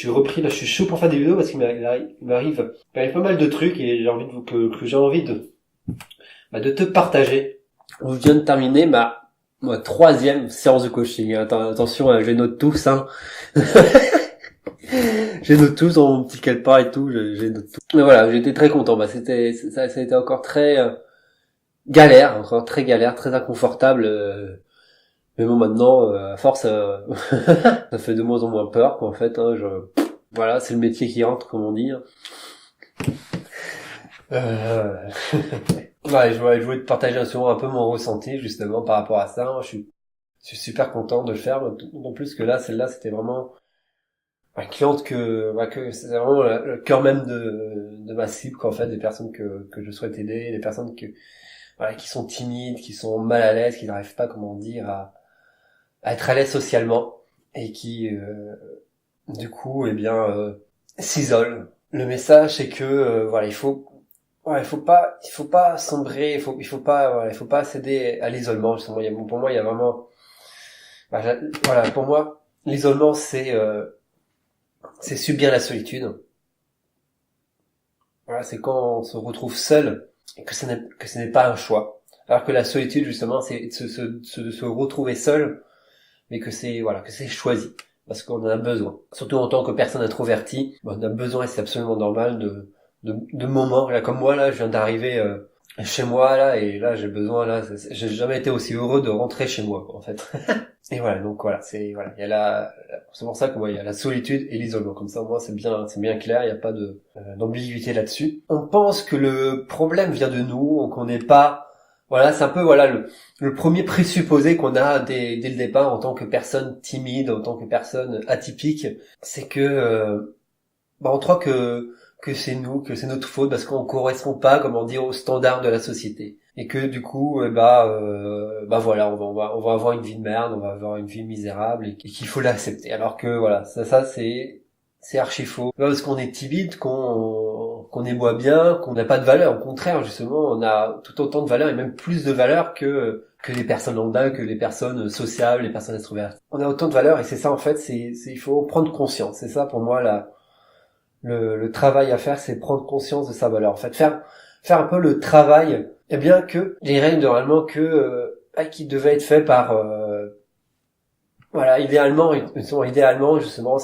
suis repris, là, je suis chaud pour faire des vidéos parce qu'il m'arrive pas mal de trucs et j'ai envie que j'ai envie de te partager. Je viens de terminer ma 3e séance de coaching. Attention, je les note tous, hein. Je les note tous dans mon petit calepin et tout, je les note tous. Mais voilà, j'étais très content. Ça a été encore très galère, très inconfortable. Mais bon, maintenant, à force, ça fait de moins en moins peur, quoi, en fait. Hein, voilà, c'est le métier qui rentre, comme on dit. Ouais, je voulais te partager un peu mon ressenti, justement, par rapport à ça. Je suis super content de le faire, d'autant plus que là, celle-là, c'était vraiment une cliente que c'est vraiment le cœur même de ma cible, quoi, en fait, des personnes que je souhaite aider, des personnes qui sont timides, qui sont mal à l'aise, qui n'arrivent pas, comment dire, à être à l'aise socialement, et qui, du coup, s'isolent. Le message, c'est que, il faut pas sombrer, il faut pas céder à l'isolement, justement. Pour moi, il y a vraiment, pour moi, l'isolement, c'est subir la solitude. Voilà, c'est quand on se retrouve seul et que ce n'est pas un choix. Alors que la solitude, justement, c'est de se retrouver seul, mais que c'est choisi. Parce qu'on en a besoin. Surtout en tant que personne introvertie, on a besoin, et c'est absolument normal, de moments. Là, comme moi, là, je viens d'arriver chez moi, là, et là, j'ai besoin, là, j'ai jamais été aussi heureux de rentrer chez moi, quoi, en fait. Et voilà, donc voilà, il y a c'est pour ça que il y a la solitude et l'isolement. Comme ça, moi, c'est bien clair, il n'y a pas d'ambiguïté là-dessus. On pense que le problème vient de nous, qu'on n'est pas, c'est un peu, le premier présupposé qu'on a dès le départ en tant que personne timide, en tant que personne atypique, c'est que, on croit que c'est nous, que c'est notre faute parce qu'on correspond pas, comment dire, aux standards de la société. Et que du coup, on va avoir une vie de merde, on va avoir une vie misérable et qu'il faut l'accepter. Alors que ça c'est archi faux. Pas parce qu'on est timide qu'on est moins bien, qu'on n'a pas de valeur. Au contraire, justement, on a tout autant de valeur et même plus de valeur que les personnes lambda, que les personnes sociables, les personnes extroverties. On a autant de valeur et c'est ça en fait, il faut prendre conscience. C'est ça pour moi le travail à faire, c'est prendre conscience de sa valeur. En fait, faire un peu le travail, que les règles normalement qui devaient être faits par idéalement justement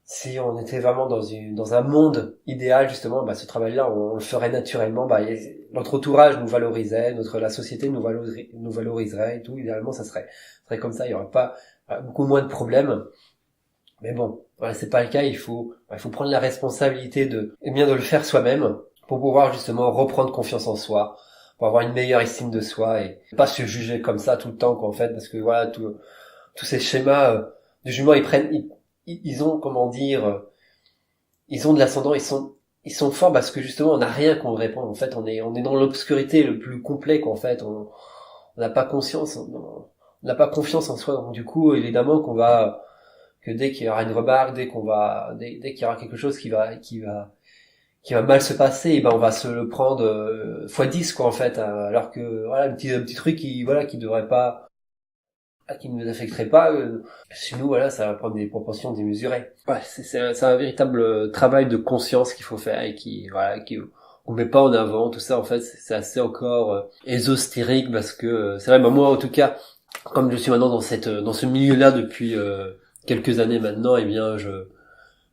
si on était vraiment dans un monde idéal, justement, ce travail-là on le ferait naturellement, notre entourage nous valoriserait, la société nous valoriserait et tout. Idéalement ça serait comme ça, il y aurait pas beaucoup moins de problèmes. Mais bon, c'est pas le cas, il faut prendre la responsabilité de le faire soi-même pour pouvoir justement reprendre confiance en soi, pour avoir une meilleure estime de soi et pas se juger comme ça tout le temps, quoi, en fait, parce que tous ces schémas de jugement, ils ont, comment dire, ils ont de l'ascendant, ils sont forts parce que justement on n'a rien qu'on répond. En fait, on est dans l'obscurité le plus complet, quoi, en fait, on n'a pas conscience, on n'a pas confiance en soi, donc du coup, évidemment que dès qu'il y aura une remarque, dès qu'il y aura quelque chose qui va mal se passer, on va se le prendre x10, quoi, en fait, alors que un petit truc qui devrait pas, qui ne nous affecterait pas, chez nous, ça va prendre des proportions démesurées. C'est un véritable travail de conscience qu'il faut faire et on met pas en avant. Tout ça, en fait, c'est assez encore ésotérique parce que c'est vrai, moi en tout cas, comme je suis maintenant dans ce milieu-là depuis quelques années maintenant,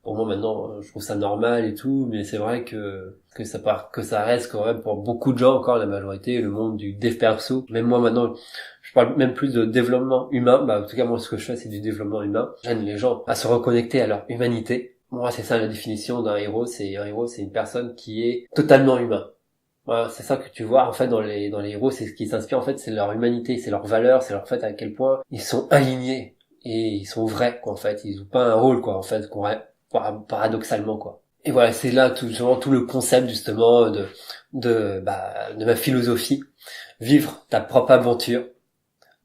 pour moi maintenant, je trouve ça normal et tout, mais c'est vrai que ça reste quand même pour beaucoup de gens, encore la majorité, le monde du dev perso. Même moi maintenant, je parle même plus de développement humain. En tout cas, moi, ce que je fais, c'est du développement humain. J'aide les gens à se reconnecter à leur humanité. Moi, c'est ça la définition d'un héros. C'est une personne qui est totalement humain. Voilà, c'est ça que tu vois en fait dans les héros, c'est ce qui s'inspire en fait, c'est leur humanité, c'est leur valeur, c'est leur fait à quel point ils sont alignés et ils sont vrais, quoi, en fait. Ils jouent pas un rôle, quoi, en fait, paradoxalement, quoi. Et voilà, c'est là tout le concept justement de ma philosophie. Vivre ta propre aventure,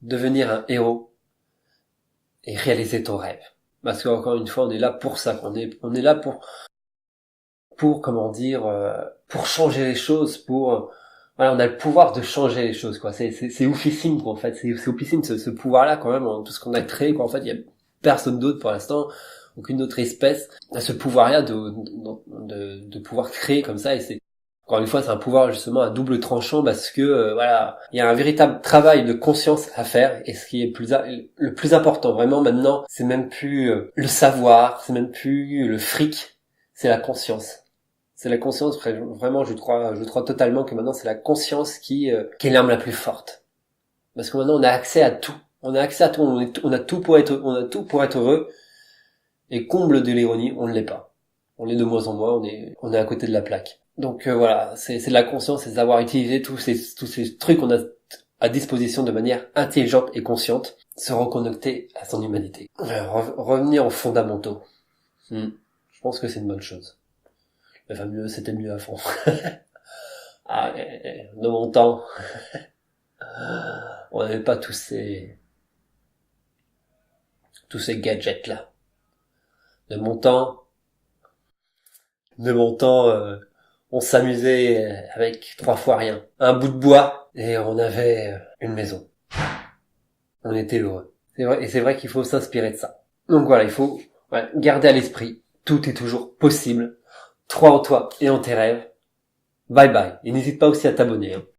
devenir un héros et réaliser ton rêve. Parce qu'encore une fois, on est là pour ça. On est là pour comment dire, pour changer les choses, on a le pouvoir de changer les choses, quoi. C'est oufissime, quoi, en fait. C'est oufissime ce pouvoir-là, quand même, tout ce qu'on a créé, quoi. En fait, il y a personne d'autre pour l'instant. aucune autre espèce a ce pouvoir-là de pouvoir créer comme ça. Et c'est encore une fois, c'est un pouvoir justement à double tranchant parce que voilà, il y a un véritable travail de conscience à faire. Et ce qui est le plus important vraiment maintenant, c'est même plus le savoir, c'est même plus le fric, c'est la conscience. C'est la conscience, vraiment, je crois totalement que maintenant c'est la conscience qui est l'arme la plus forte. Parce que maintenant on a accès à tout. On a accès à tout, on a tout pour être heureux. Et comble de l'ironie, on ne l'est pas. On l'est de moins en moins, on est à côté de la plaque. Donc voilà, c'est de la conscience, c'est de savoir utiliser tous ces trucs qu'on a à disposition de manière intelligente et consciente, se reconnecter à son humanité. Revenir aux fondamentaux. Je pense que c'est une bonne chose. Enfin mieux, c'était mieux à fond. De mon temps, on n'avait pas tous ces gadgets là. De mon temps, on s'amusait avec 3 fois rien. Un bout de bois et on avait une maison. On était heureux. C'est vrai, et c'est vrai qu'il faut s'inspirer de ça. Donc voilà, il faut garder à l'esprit, tout est toujours possible. Crois en toi et en tes rêves. Bye bye. Et n'hésite pas aussi à t'abonner.